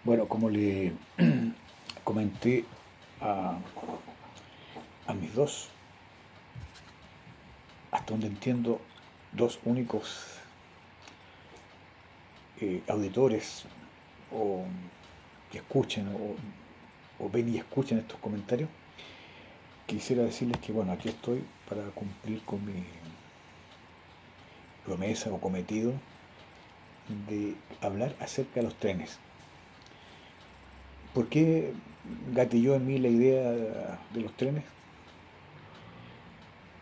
Bueno, como le comenté a, a mis dos, hasta donde entiendo, dos únicos auditores o que escuchen o ven y escuchen estos comentarios, quisiera decirles que, bueno, aquí estoy para cumplir con mi promesa o cometido de hablar acerca de los trenes. ¿Por qué gatilló en mí la idea de los trenes?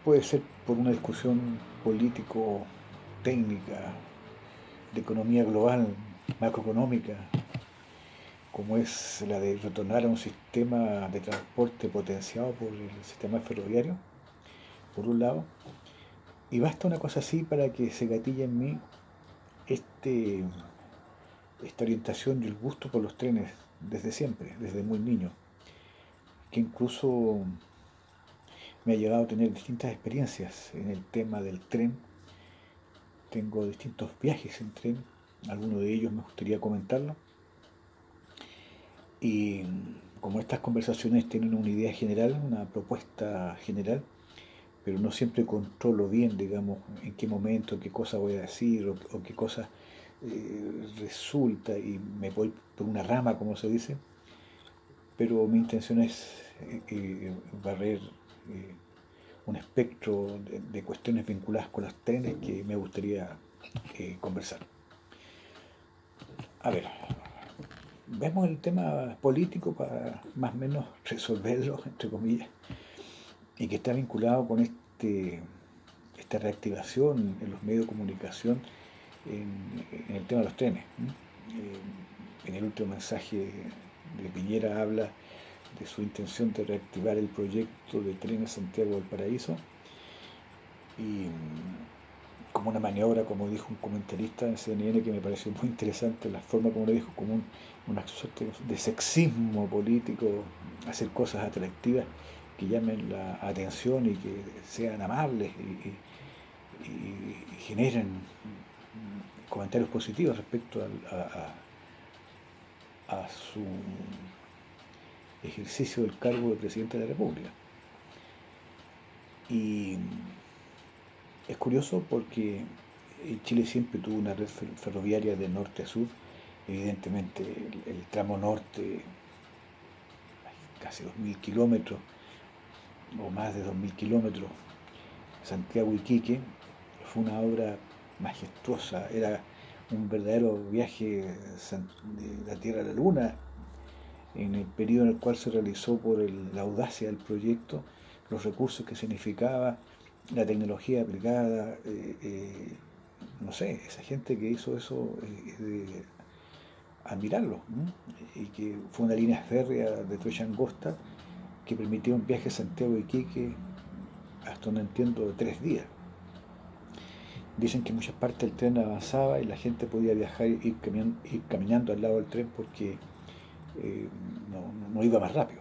Puede ser por una discusión político-técnica, de economía global, macroeconómica, como es la de retornar a un sistema de transporte potenciado por el sistema ferroviario, por un lado, y basta una cosa así para que se gatille en mí este, esta orientación y el gusto por los trenes desde siempre, desde muy niño, que incluso me ha llevado a tener distintas experiencias en el tema del tren. Tengo distintos viajes en tren, algunos de ellos me gustaría comentarlo. Y como estas conversaciones tienen una idea general, una propuesta general, pero no siempre controlo bien, digamos, en qué momento, qué cosa voy a decir o qué cosa resulta y me voy por una rama, como se dice, pero mi intención es barrer un espectro de cuestiones vinculadas con los trenes que me gustaría conversar. A ver, vemos el tema político para más o menos resolverlo, entre comillas, y que está vinculado con esta reactivación en los medios de comunicación en el tema de los trenes. En el último mensaje de Piñera habla de su intención de reactivar el proyecto de trenes Santiago del Paraíso y como una maniobra, como dijo un comentarista en CNN que me pareció muy interesante, la forma como lo dijo, como una suerte de sexismo político, hacer cosas atractivas que llamen la atención y que sean amables y generen comentarios positivos respecto a su ejercicio del cargo de presidente de la República. Y es curioso porque Chile siempre tuvo una red ferroviaria de norte a sur. Evidentemente el tramo norte, casi 2000 kilómetros o más de 2000 kilómetros, Santiago-Iquique, fue una obra majestuosa, era un verdadero viaje de la Tierra a la Luna, en el periodo en el cual se realizó por la audacia del proyecto, los recursos que significaba, la tecnología aplicada, no sé, esa gente que hizo eso es de admirarlo, ¿no? Y que fue una línea férrea de trocha angosta que permitió un viaje a Santiago de Iquique, hasta donde entiendo, de 3 días. Dicen que en muchas partes el tren avanzaba y la gente podía viajar, ir caminando al lado del tren porque eh, no iba más rápido.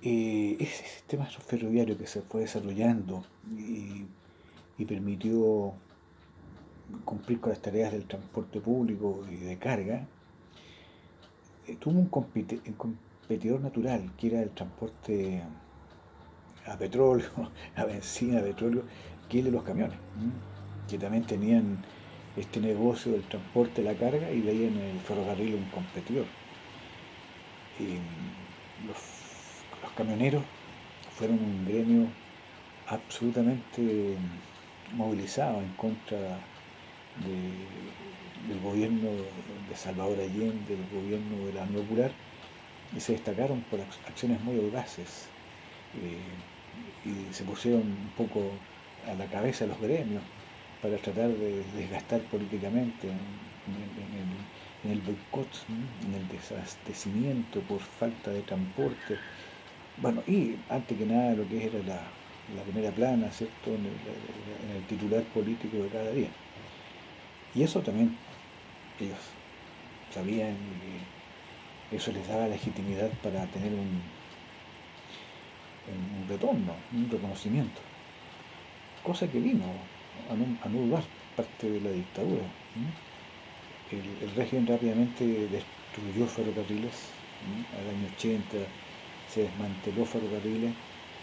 Ese sistema ferroviario que se fue desarrollando y permitió cumplir con las tareas del transporte público y de carga, tuvo un competidor natural, que era el transporte a petróleo, a benzina, a petróleo, que es el de los camiones, que también tenían este negocio del transporte de la carga y veían en el ferrocarril un competidor. Y los camioneros fueron un gremio absolutamente movilizado en contra del gobierno de Salvador Allende, del gobierno de la Unión Popular, y se destacaron por acciones muy audaces y se pusieron un poco a la cabeza de los gremios para tratar de desgastar políticamente en el boicot, en el desabastecimiento por falta de transporte. Bueno, y antes que nada lo que era la primera plana, ¿cierto? En el titular político de cada día. Y eso también ellos sabían que eso les daba legitimidad para tener un retorno, un reconocimiento. Cosa que vino a no dudar parte de la dictadura. el régimen rápidamente destruyó ferrocarriles. Al año 80 se desmanteló ferrocarriles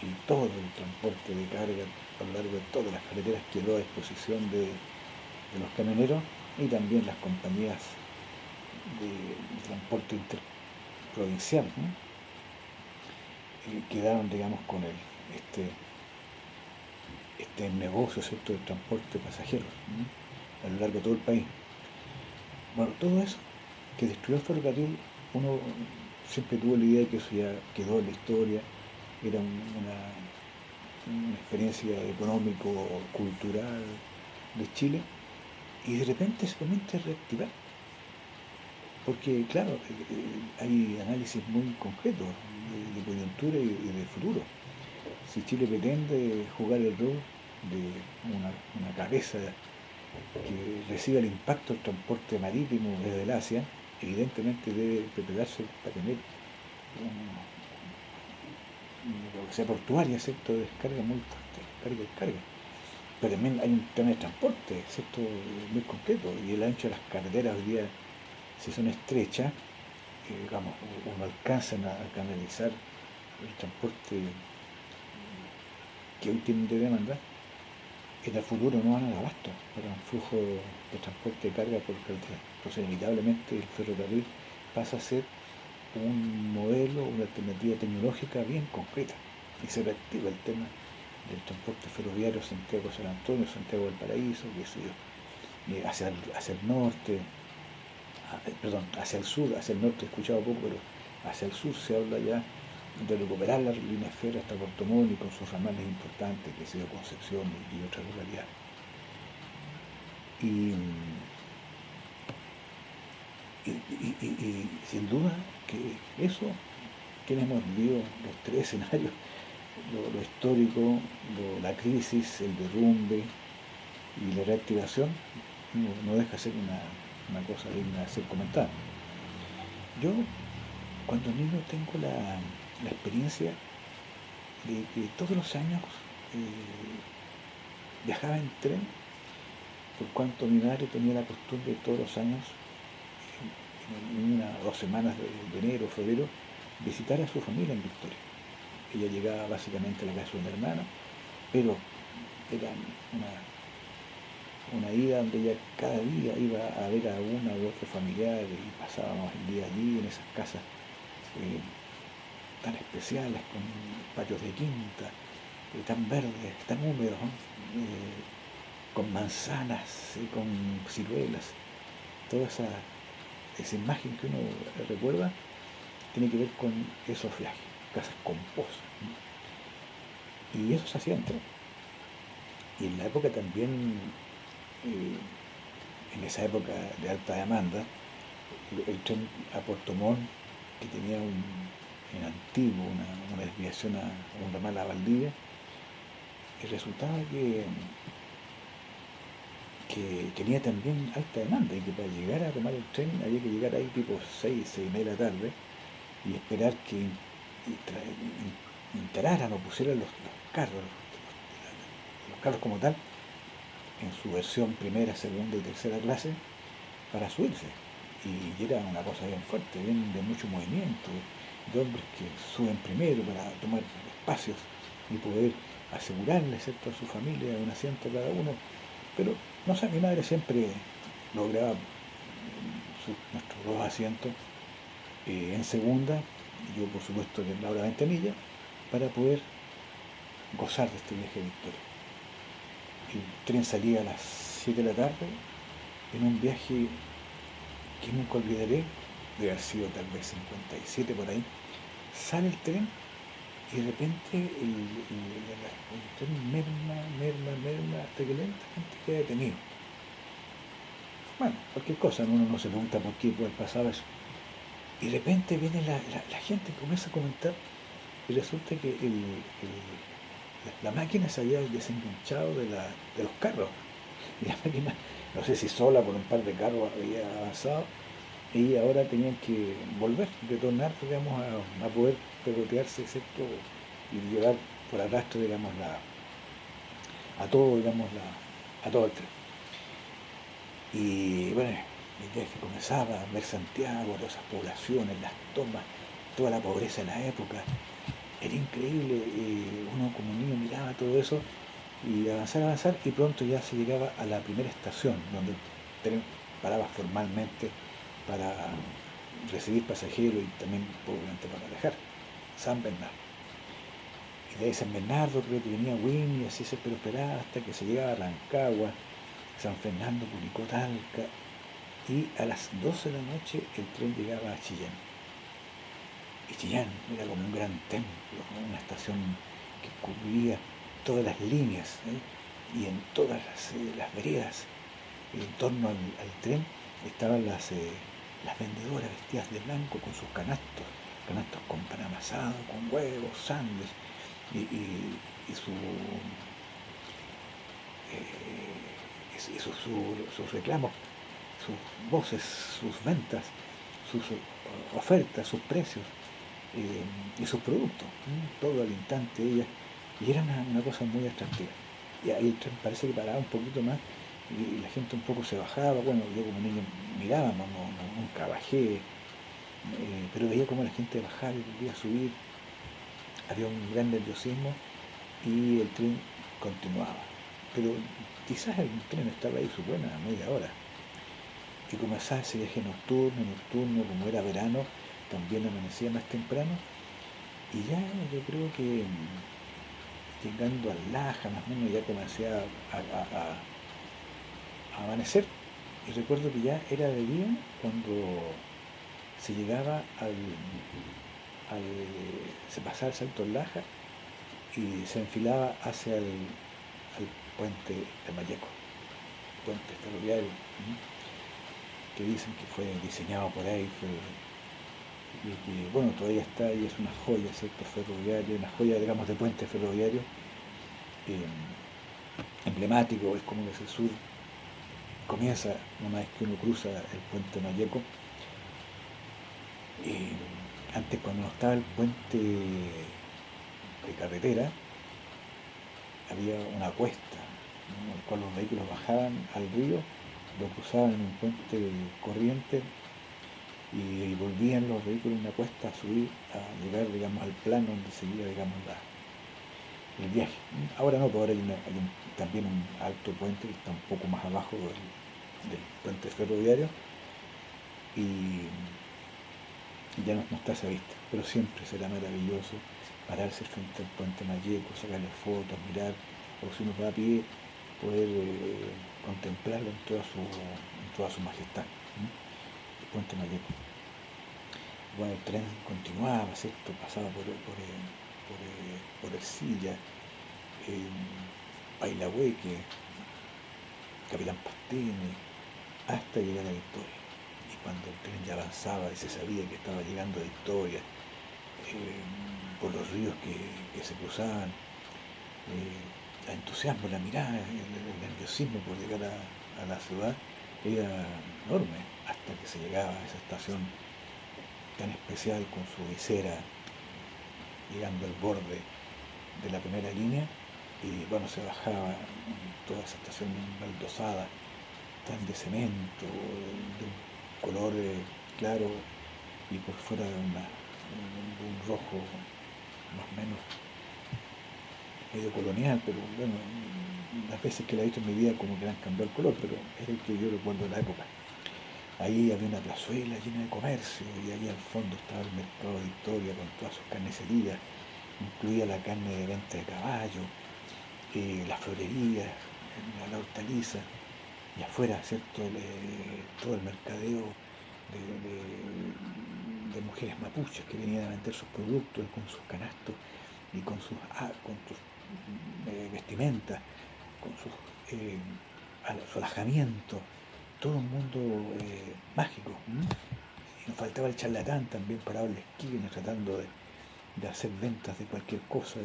y todo el transporte de carga a lo largo de todas las carreteras quedó a disposición de los camioneros y también las compañías de transporte interprovincial, ¿no? Quedaron, digamos, con este negocio, ¿cierto?, del transporte de pasajeros, ¿no?, a lo largo de todo el país. Bueno, todo eso que destruyó el ferrocarril, uno siempre tuvo la idea de que eso ya quedó en la historia, era una experiencia económico-cultural de Chile, y de repente se comienza a reactivar, porque claro, hay análisis muy concretos de coyuntura y de futuro. Si Chile pretende jugar el rol de una cabeza que reciba el impacto del transporte marítimo desde el Asia, evidentemente debe prepararse para tener una capacidad portuaria, ¿cierto?, de descarga muy fuerte, carga y descarga. Pero también hay un tema de transporte, ¿cierto?, muy concreto, y el ancho de las carreteras hoy día, si son estrechas, digamos, o no alcanzan a canalizar el transporte que hoy tienen de demanda, en el futuro no van a dar abasto para un flujo de transporte de carga por carretera. Entonces, inevitablemente, el ferrocarril pasa a ser un modelo, una alternativa tecnológica bien concreta. Y se reactiva el tema del transporte ferroviario Santiago-San Antonio, Santiago-Valparaíso, qué sé yo, hacia el norte, perdón, hacia el sur. Hacia el norte he escuchado poco, pero hacia el sur se habla ya de recuperar la línea férrea hasta Puerto Montt y con sus ramales importantes, que sea Concepción y otras localidades. Y, y sin duda que eso, quienes hemos vivido los tres escenarios, lo histórico, la crisis, el derrumbe y la reactivación, no deja de ser una cosa digna de ser comentada. Yo, cuando niño, tengo la experiencia de que todos los años viajaba en tren, por cuanto mi madre tenía la costumbre de todos los años, en 1 o 2 semanas de enero, febrero, visitar a su familia en Victoria. Ella llegaba básicamente a la casa de una hermana, pero era una ida donde ella cada día iba a ver a una u otra familiar y pasábamos el día allí en esas casas tan especiales, con patios de quinta, tan verdes, tan húmedos, ¿no?, con manzanas y con ciruelas. Toda esa imagen que uno recuerda tiene que ver con esos viajes, casas con pozos, ¿no? Y eso se hacía en tren. Y en la época también, en esa época de alta demanda, el tren a Puerto Montt, que tenía en antiguo una desviación a un ramal a Valdivia, y resultaba que tenía también alta demanda y que para llegar a tomar el tren había que llegar ahí tipo 6 y media de la tarde y esperar que entraran o pusieran los carros, los carros como tal, en su versión primera, segunda y tercera clase, para subirse. Y era una cosa bien fuerte, bien de mucho movimiento, de hombres que suben primero para tomar espacios y poder asegurarle, ¿cierto?, a su familia un asiento cada uno. Pero no sé, mi madre siempre lograba nuestros 2 asientos en segunda, y yo por supuesto en la hora ventanilla, para poder gozar de este viaje de Victoria. El tren salía a las 7 de la tarde en un viaje que nunca olvidaré, debe haber sido tal vez 57 por ahí. Sale el tren y de repente el tren merma hasta que lentamente queda detenido. Bueno, cualquier cosa, uno no se pregunta por qué puede pasar eso. Y de repente viene la gente y comienza a comentar, y resulta que la máquina se había desenganchado de los carros. Y la máquina, no sé si sola por un par de carros había avanzado, y ahora tenían que retornar, digamos, a poder pegotearse, ¿cierto?, y llevar por arrastre, digamos, a todo, digamos, a todo el tren. Y bueno, el viaje comenzaba a ver Santiago, todas esas poblaciones, las tomas, toda la pobreza de la época. Era increíble, uno como niño miraba todo eso y avanzar, y pronto ya se llegaba a la primera estación, donde el tren paraba formalmente para recibir pasajeros y también obviamente para dejar, San Bernardo. Y de ahí San Bernardo creo que venía Wynn y así se esperaba hasta que se llegaba a Rancagua, San Fernando, Curicó, Talca, y a las 12 de la noche el tren llegaba a Chillán. Y Chillán era como un gran templo, ¿no? Una estación que cubría todas las líneas, y en todas las veredas en torno al tren estaban las vendedoras vestidas de blanco con sus canastos con pan amasado, con huevos, sándwiches y sus reclamos, sus voces, sus ventas, sus ofertas, sus precios, y sus productos, todo al instante ella, y era una cosa muy atractiva. Y ahí el tren parece que paraba un poquito más y la gente un poco se bajaba. Bueno, yo como niño miraba, nunca bajé, pero veía como la gente bajaba y volvía a subir, había un gran nerviosismo y el tren continuaba. Pero quizás el tren estaba ahí su buena media hora. Y comenzaba ese viaje nocturno, como era verano, también amanecía más temprano. Y ya yo creo que llegando al Laja, más o menos, ya comencé a amanecer. Y recuerdo que ya era de día cuando se llegaba se pasaba el Salto del Laja y se enfilaba hacia al puente de Mayeco, puente ferroviario, que dicen que fue diseñado por Eiffel y que, bueno, todavía está y es una joya, ¿cierto? Ferroviaria, una joya, digamos, de puente ferroviario, eh, emblemático. Es como que el sur comienza una vez que uno cruza el puente Mayeco. Antes, cuando no estaba el puente de carretera, había una cuesta, ¿no? En el cual los vehículos bajaban al río, lo cruzaban en un puente corriente y volvían los vehículos en una cuesta a subir, a llegar, digamos, al plano donde seguía, digamos, el viaje. Ahora no, porque ahora también un alto puente que está un poco más abajo del puente ferroviario y, y ya no está a esa vista, pero siempre será maravilloso pararse frente al puente Mayeco, sacarle fotos, mirar, o si uno va a pie, poder contemplarlo en toda su majestad, ¿no? El puente Mayeco. Bueno, el tren continuaba, ¿cierto? Pasaba por Ercilla, Pailahueque, Capitán Pastene, hasta llegar a Victoria. Y cuando el tren ya avanzaba y se sabía que estaba llegando a Victoria, por los ríos que se cruzaban, el entusiasmo, la mirada, el nerviosismo por llegar a la ciudad era enorme, hasta que se llegaba a esa estación tan especial con su visera llegando al borde de la primera línea, y bueno, se bajaba en toda esa estación baldosada, tan de cemento, de un color claro, y por fuera de un rojo más o menos medio colonial, pero bueno, las veces que la he visto en mi vida como que le han cambiado el color, pero es el que yo recuerdo de la época. Ahí había una plazuela llena de comercio y ahí al fondo estaba el mercado de Victoria con todas sus carnicerías, incluía la carne de venta de caballo, la florería, la hortaliza, y afuera, ¿cierto? Todo el mercadeo de mujeres mapuches que venían a vender sus productos con sus canastos y con sus vestimentas, con su alojamiento, todo un mundo mágico. Y nos faltaba el charlatán también parado en la esquina tratando de hacer ventas de cualquier cosa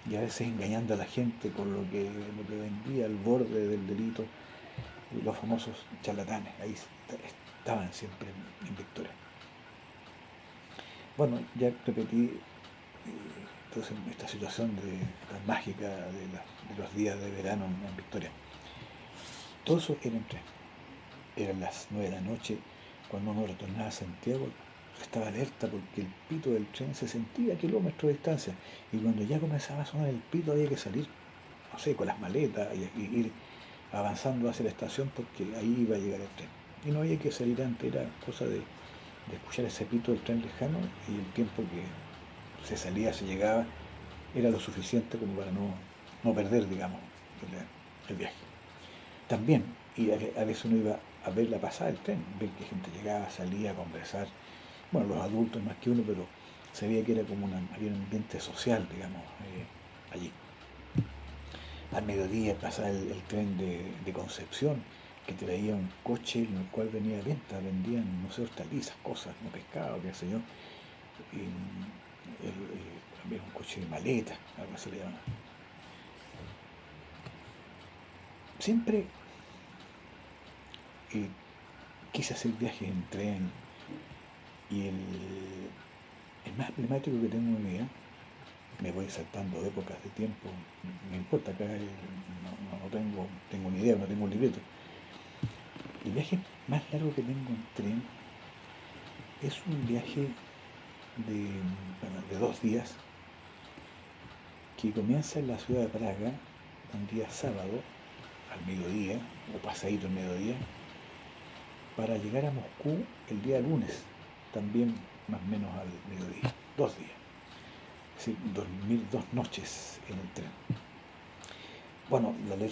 y a veces engañando a la gente con lo que vendía al borde del delito. Y los famosos charlatanes, ahí estaban siempre en Victoria. Bueno, ya repetí entonces esta situación tan mágica de los días de verano en Victoria. Todo eso era en tren. eran las 9 de la noche, cuando uno retornaba a Santiago, estaba alerta porque el pito del tren se sentía a kilómetros de distancia. Y cuando ya comenzaba a sonar el pito, había que salir, no sé, con las maletas y ir avanzando hacia la estación porque ahí iba a llegar el tren. Y no había que salir antes, era cosa de escuchar ese pito del tren lejano y el tiempo que se salía, se llegaba, era lo suficiente como para no perder, digamos, el viaje. También, y a veces uno iba a ver la pasada del tren, ver que gente llegaba, salía a conversar, bueno, los adultos más que uno, pero se veía que era como había un ambiente social, digamos, allí. Al mediodía pasaba el tren de Concepción, que traía un coche en el cual venía venta, vendían, no sé, hortalizas, cosas, no pescado, qué sé yo. Y había un coche de maleta, algo así le llaman. Siempre eh, quise hacer viajes en tren y el más emblemático que tengo en mi vida, me voy saltando épocas de tiempo, no importa, acá tengo una idea, no tengo un libreto. El viaje más largo que tengo en tren es un viaje de 2 días que comienza en la ciudad de Praga un día sábado al mediodía o pasadito el mediodía para llegar a Moscú el día lunes, también más o menos al mediodía, 2 días, es decir, dormir 2 noches en el tren. Bueno, la red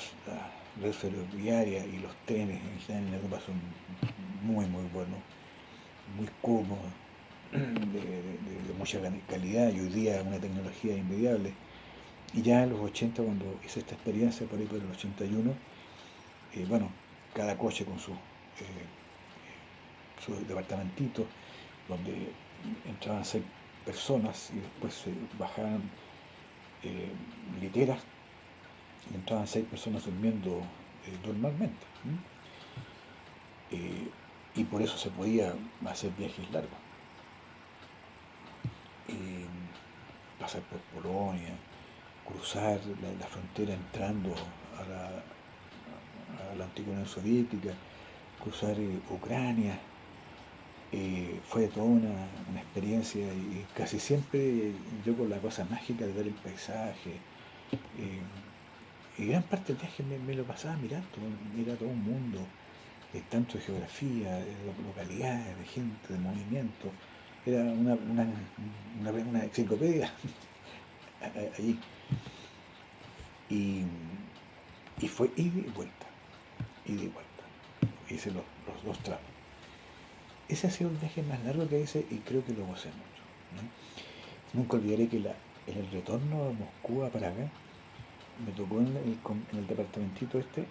ferroviaria y los trenes en general en Europa son muy buenos, muy cómodos, de mucha calidad y hoy día una tecnología inmediable. Y ya en los 80, cuando hice esta experiencia por ahí por el 81, bueno, cada coche con su departamentito, donde entraban 6 personas y después se bajaban eh, literas y entraban 6 personas durmiendo normalmente. Y por eso se podía hacer viajes largos. Eh, Pasar por Polonia, cruzar la frontera entrando a la antigua Unión Soviética, cruzar Ucrania. Fue toda una experiencia y casi siempre yo con la cosa mágica de ver el paisaje. eh, y gran parte del viaje me lo pasaba mirando, era todo un mundo, tanto de geografía, de localidades, de gente, de movimiento. Era una enciclopedia allí. Y, y fue ida y vuelta, ida y vuelta. Hice los 2 tramos. Ese ha sido el viaje más largo que hice y creo que lo gocé mucho, ¿no? Nunca olvidaré que en el retorno de Moscú a Praga me tocó en el departamentito este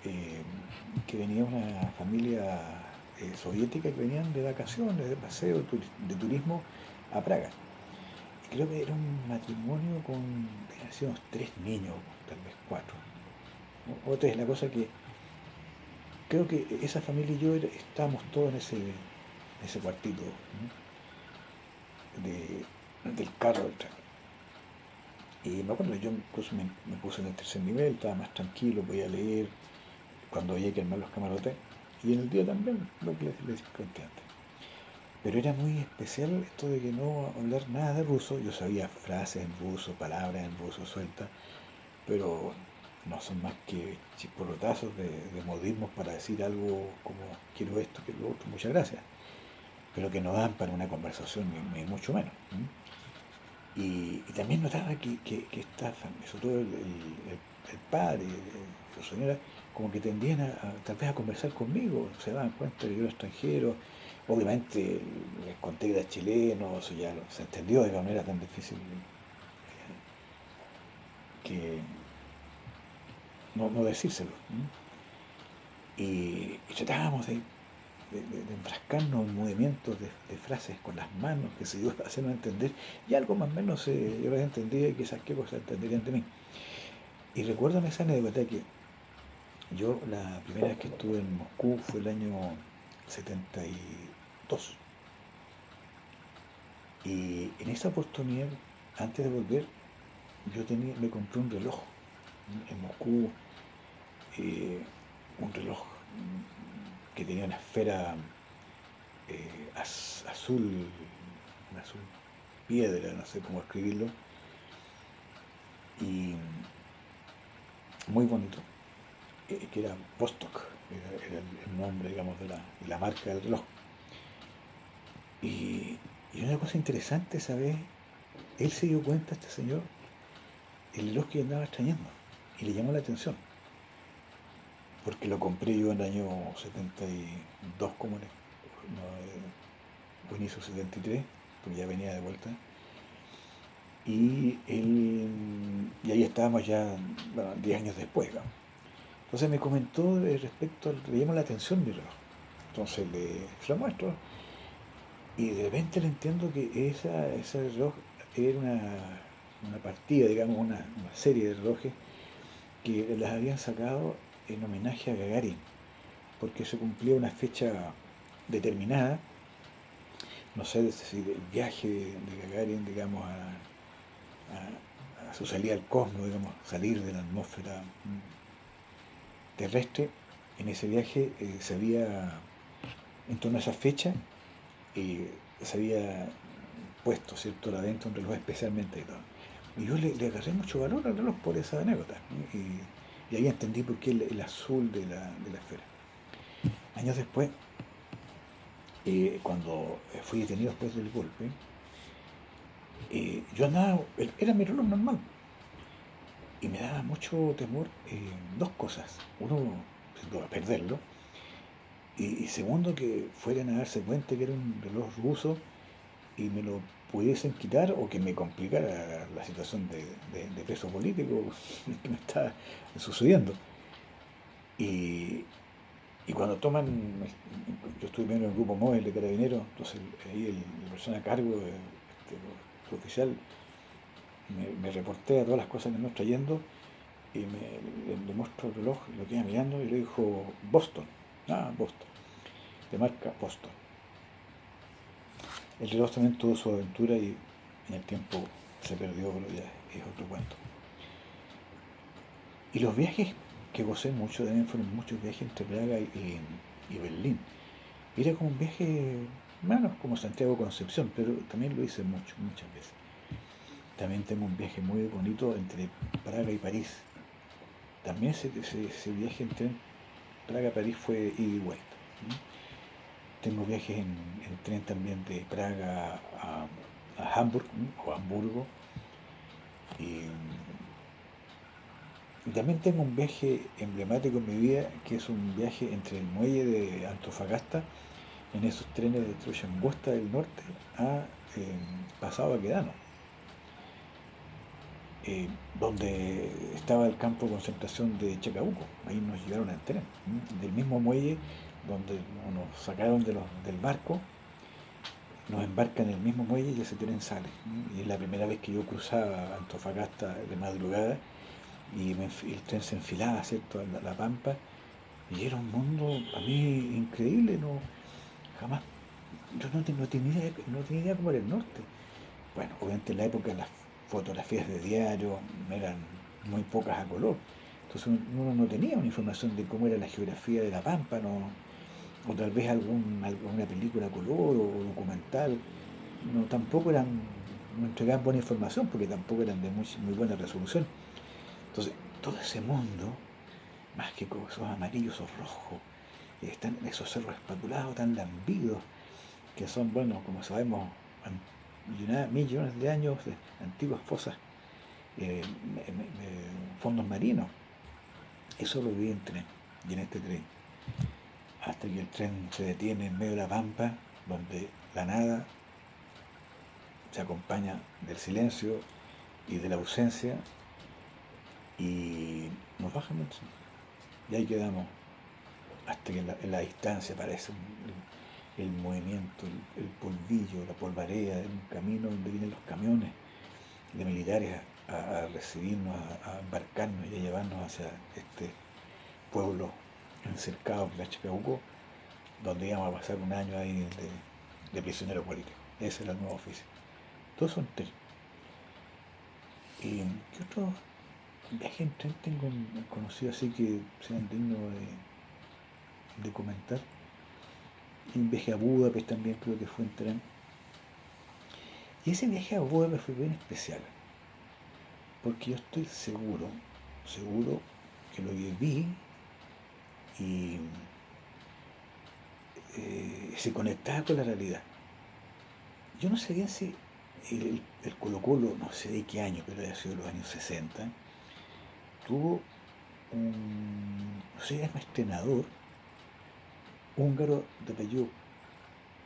eh, que venía una familia soviética que venían de vacaciones, de paseo, de turismo a Praga. Y creo que era un matrimonio con, eran así unos 3 niños, tal vez 4, o 3. La cosa que creo que esa familia y yo estábamos todos en ese cuartito, ¿no? Del carro del tren. Y me acuerdo, yo incluso me puse en el tercer nivel, estaba más tranquilo, podía leer cuando había que armar los camarotes. Y en el día también, lo que les conté antes. Pero era muy especial esto de que no hablar nada de ruso. Yo sabía frases en ruso, palabras en ruso sueltas, pero no son más que chisporrotazos de modismos para decir algo como quiero esto, quiero lo otro, muchas gracias. Pero que no dan para una conversación, ni mucho menos. Y también notaba que esta familia, sobre todo el padre, su señora, como que tendían tal vez a conversar conmigo, se daban cuenta que yo era extranjero. Obviamente les conté que era chileno, eso ya se entendió, de que no era tan difícil que no decírselo. Y tratábamos de enfrascarnos en movimientos de frases con las manos, que se iba a hacernos entender, y algo más o menos yo las entendía y quizás qué cosas entenderían de mí. Y recuerdo esa anécdota que yo la primera vez que estuve en Moscú fue el año 72. Y en esa oportunidad, antes de volver, me compré un reloj en Moscú, un reloj que tenía una esfera azul, un azul piedra, no sé cómo escribirlo, y muy bonito, que era Vostok, era el nombre, digamos, de la marca del reloj. Y, y una cosa interesante, ¿sabes? Él se dio cuenta, este señor, el reloj que yo andaba extrañando, y le llamó la atención, porque lo compré yo en el año 72, como no, o inicio 73, porque ya venía de vuelta. Y ahí estábamos ya, bueno, 10 años después, ¿no? Entonces me comentó respecto, le llamó la atención mi reloj. Entonces se lo muestro y de repente le entiendo que ese reloj era una partida, digamos, una serie de relojes que las habían sacado en homenaje a Gagarin, porque se cumplía una fecha determinada, no sé si del viaje de Gagarin, digamos, a su salida al cosmos, digamos, salir de la atmósfera terrestre. En ese viaje se había, en torno a esa fecha, se había puesto, ¿cierto?, la venta un reloj especialmente y todo. Y yo le agarré mucho valor al reloj por esa anécdota, ¿no? Y ahí entendí por qué el azul de la esfera. Años después, cuando fui detenido después del golpe, yo andaba, era mi reloj normal, y me daba mucho temor dos cosas. Uno, sin duda, perderlo, y segundo, que fueran a darse cuenta que era un reloj ruso y me lo pudiesen quitar o que me complicara la situación de preso político que me está sucediendo. Y, y cuando toman, yo estuve viendo el grupo móvil de carabineros, entonces ahí la persona a cargo, el oficial, me reporté a todas las cosas que nos trayendo y le muestro el reloj, lo queda mirando y le dijo Boston, Boston, de marca Boston. El reloj también tuvo su aventura y en el tiempo se perdió, pero ya es otro cuento. Y los viajes que gocé mucho también fueron muchos viajes entre Praga y Berlín. Era como un viaje, bueno, como Santiago Concepción, pero también lo hice muchas veces. También tengo un viaje muy bonito entre Praga y París. También ese viaje entre Praga y París fue ida y vuelta. Tengo viajes en tren también de Praga a Hamburg o Hamburgo. Y, y también tengo un viaje emblemático en mi vida, que es un viaje entre el muelle de Antofagasta, en esos trenes de Troya Angosta del norte, a Pasado Baquedano, donde estaba el campo de concentración de Chacabuco. Ahí nos llevaron al tren, del mismo muelle donde nos sacaron del barco, nos embarcan en el mismo muelle y ese tren sale. Y es la primera vez que yo cruzaba Antofagasta de madrugada y el tren se enfilaba, ¿cierto?, a la pampa, y era un mundo para mí increíble. No, jamás, yo no tenía idea cómo era el norte. Bueno, obviamente en la época las fotografías de diario eran muy pocas a color, entonces uno no tenía una información de cómo era la geografía de la pampa, no, o tal vez alguna película a color o documental, no, tampoco no entregaban buena información porque tampoco eran de muy buena resolución. Entonces, todo ese mundo, más que con esos amarillos o rojos, están esos cerros espatulados tan lambidos, que son, bueno, como sabemos, millones de años de antiguas fosas, fondos marinos. Eso lo vi en tren, y en este tren, hasta que el tren se detiene en medio de la pampa, donde la nada se acompaña del silencio y de la ausencia, y nos bajamos. Y ahí quedamos, hasta que en la distancia aparece el movimiento, el polvillo, la polvareda de un camino donde vienen los camiones de militares a recibirnos, a embarcarnos y a llevarnos hacia este pueblo encercado de la Chacabuco, donde íbamos a pasar un año ahí de prisionero político. Ese era el nuevo oficio. Todos son tres. ¿Y qué otros viajes en tren tengo conocido así que sean dignos de comentar? un viaje a Budapest también creo que fue en tren. Y ese viaje a Budapest fue bien especial, porque yo estoy seguro que lo viví y se conectaba con la realidad. Yo no sé bien si el Colo Colo, no sé de qué año, pero había sido los años 60, tuvo no sé, era un entrenador húngaro de apellido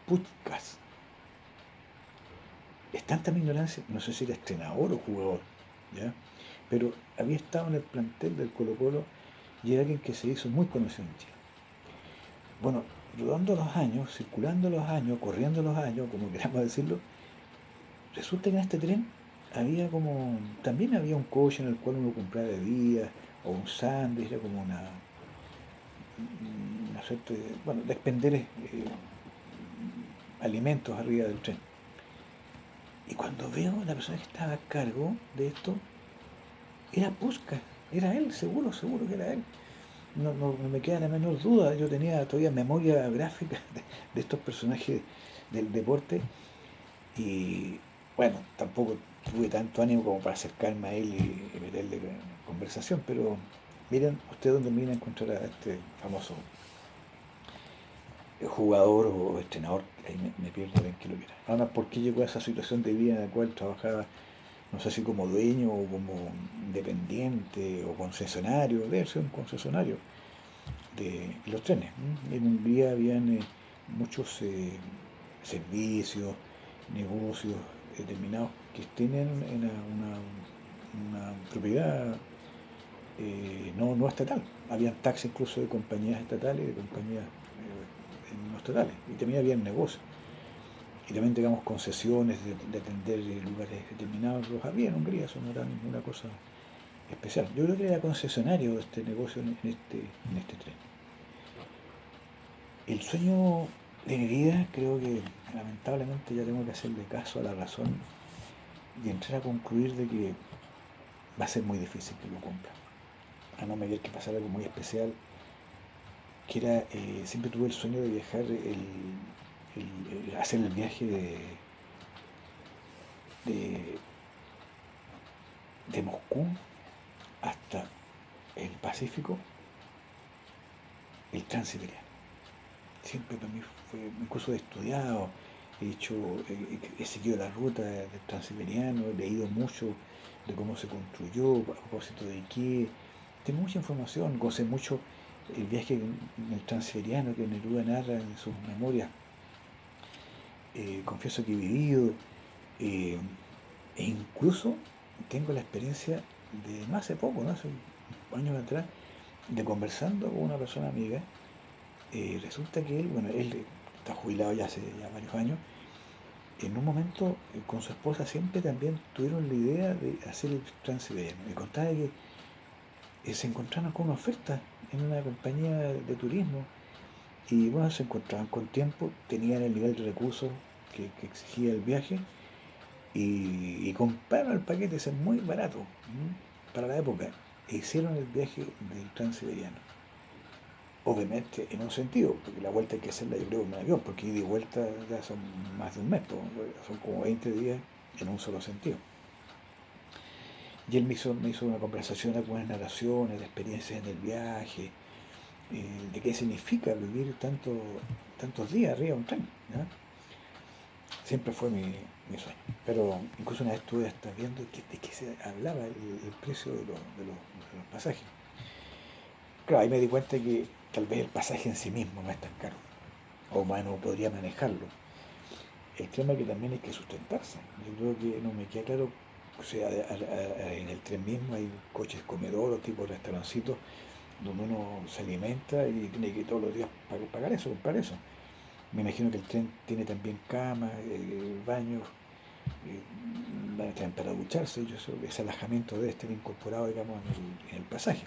Puskás. Es tanta mi ignorancia, no sé si era entrenador o jugador, ¿ya? Pero había estado en el plantel del Colo Colo y era alguien que se hizo muy conocido en Chile. Bueno, rodando los años, circulando los años, corriendo los años, como queramos decirlo, resulta que en este tren también había un coche en el cual uno compraba bebidas o un sándwich, era como una suerte de expender alimentos arriba del tren. Y cuando veo la persona que estaba a cargo de esto, era Puskás, era él, seguro que era él. No me queda la menor duda, yo tenía todavía memoria gráfica de estos personajes del deporte y bueno, tampoco tuve tanto ánimo como para acercarme a él y meterle conversación, pero miren ustedes dónde me viene a encontrar a este famoso jugador o entrenador, ahí me pierdo bien que lo quiera. Ahora, ¿por qué llegó a esa situación de vida en la cual trabajaba, no sé si como dueño o como dependiente o concesionario? Debe ser un concesionario de los trenes. En Hungría habían muchos servicios, negocios determinados que tienen una propiedad no estatal. Habían taxis incluso de compañías estatales y de compañías no estatales. Y también habían negocios. Y también, digamos, concesiones de atender lugares determinados. Los había en Hungría, eso no era ninguna cosa especial. Yo creo que era concesionario de este negocio en este tren. El sueño de mi vida, creo que lamentablemente ya tengo que hacerle caso a la razón y entrar a concluir de que va a ser muy difícil que lo cumpla. A no medir que pasara algo muy especial, que era, siempre tuve el sueño de viajar, hacer el viaje de, de Moscú hasta el Pacífico, el Transiberiano. Siempre para mí fue, incluso he estudiado, he seguido la ruta del Transiberiano, he leído mucho de cómo se construyó, a propósito de qué. Tengo mucha información, gocé mucho el viaje en el Transiberiano que Neruda narra en sus memorias. Confieso que he vivido, eh, e incluso tengo la experiencia de no hace poco, ¿no? Hace años atrás, de conversando con una persona amiga. Resulta que él, bueno, él está jubilado ya hace ya varios años. En un momento con su esposa siempre también tuvieron la idea de hacer el Transiberiano. Me contaba que se encontraron con una oferta en una compañía de turismo y bueno, se encontraban con tiempo, tenían el nivel de recursos que exigía el viaje y compraron el paquete, ese muy barato para la época, e hicieron el viaje del Transiberiano. Obviamente en un sentido, porque la vuelta hay que hacerla yo creo en un avión, porque ida y vuelta ya son más de un mes, son como 20 días en un solo sentido. Y él me hizo una conversación, algunas narraciones de experiencias en el viaje, de qué significa vivir tantos días arriba de un tren, ¿ya? Siempre fue mi sueño. Pero incluso una vez estuve hasta viendo de qué se hablaba el precio de los pasajes. Claro, ahí me di cuenta que tal vez el pasaje en sí mismo no es tan caro, o más no podría manejarlo. El tema es que también hay que sustentarse. Yo creo que no me queda claro, o sea, en el tren mismo hay coches comedor o tipo restaurancitos donde uno se alimenta y tiene que todos los días pagar eso, comprar eso. Me imagino que el tren tiene también camas, baños, también para ducharse. Yo creo que ese alojamiento debe estar incorporado, digamos, en el pasaje.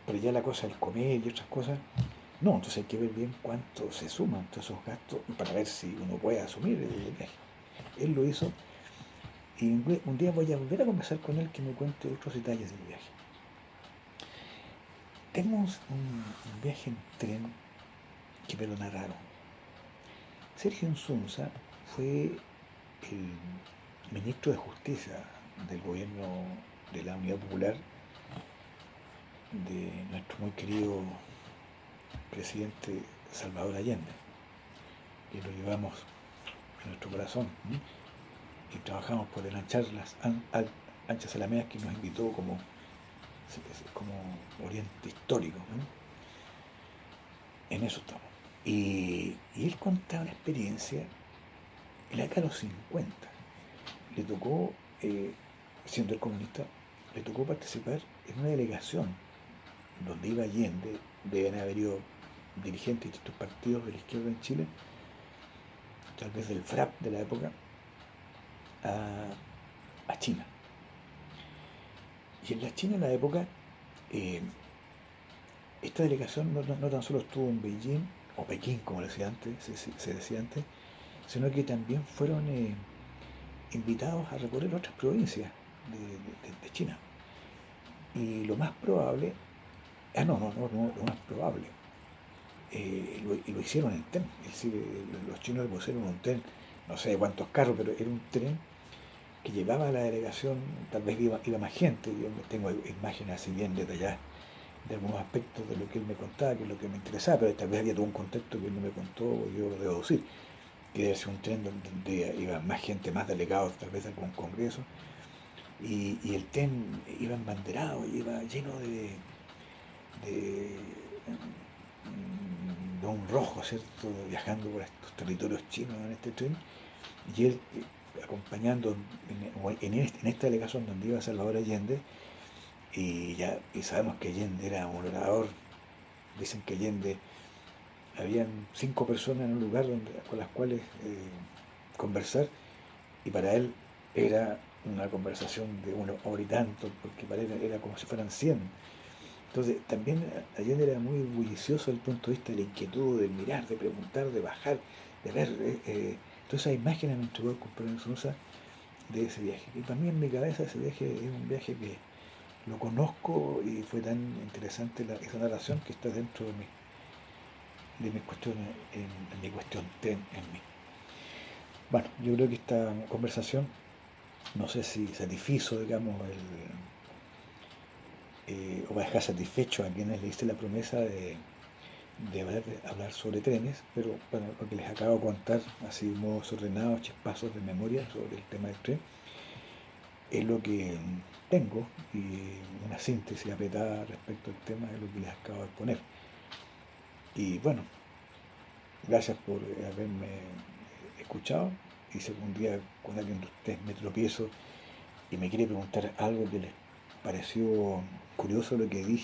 Pero ya la cosa del comer y otras cosas, no, entonces hay que ver bien cuánto se suman todos esos gastos para ver si uno puede asumir el viaje. Él lo hizo y un día voy a volver a conversar con él que me cuente otros detalles del viaje. Tengo un viaje en tren que me lo narraron. Sergio Insunza fue el ministro de Justicia del gobierno de la Unidad Popular de nuestro muy querido presidente Salvador Allende, que lo llevamos en nuestro corazón, ¿sí? Y trabajamos por ensanchar las anchas alamedas que nos invitó como oriente histórico, ¿no? En eso estamos. Y él contaba una experiencia en la década de los 50. Le tocó, siendo el comunista, le tocó participar en una delegación donde iba Allende, deben haber ido dirigentes de distintos partidos de la izquierda en Chile, tal vez del FRAP de la época, a China. Y en la China en la época, eh, esta delegación no tan solo estuvo en Beijing, o Pekín como se decía antes, sino que también fueron invitados a recorrer otras provincias de China. Y lo más probable, lo más probable, y lo hicieron en tren, es decir, los chinos le pusieron un tren, no sé cuántos carros, pero era un tren que llevaba a la delegación, tal vez iba más gente, yo tengo imágenes así bien detalladas de algunos aspectos de lo que él me contaba, que es lo que me interesaba, pero tal vez había todo un contexto que él no me contó, o yo lo debo decir, que debe ser un tren donde iba más gente, más delegados, tal vez de algún congreso, y el tren iba embanderado, iba lleno de, de un rojo, ¿cierto? Viajando por estos territorios chinos en este tren, y él acompañando en esta delegación donde iba Salvador Allende, y sabemos que Allende era un orador, dicen que Allende, habían 5 personas en un lugar con las cuales conversar, y para él era una conversación de 1 hora y tanto, porque para él era como si fueran 100. Entonces, también Allende era muy bullicioso desde el punto de vista de la inquietud, de mirar, de preguntar, de bajar, de ver. Todas esas imágenes me entregó el compañero Sousa de ese viaje. Y para mí en mi cabeza ese viaje es un viaje que lo conozco y fue tan interesante esa narración que está dentro de mi cuestión, en mi cuestión en mí. Bueno, yo creo que esta conversación, no sé si satisfizo, digamos, o va a dejar satisfecho a quienes le hice la promesa de hablar sobre trenes, pero bueno, lo que les acabo de contar, así de modo desordenado, chispazos de memoria sobre el tema del tren, es lo que tengo, y una síntesis apretada respecto al tema de lo que les acabo de exponer. Y bueno, gracias por haberme escuchado, y si algún día con alguien de ustedes me tropiezo y me quiere preguntar algo que les pareció curioso lo que dije,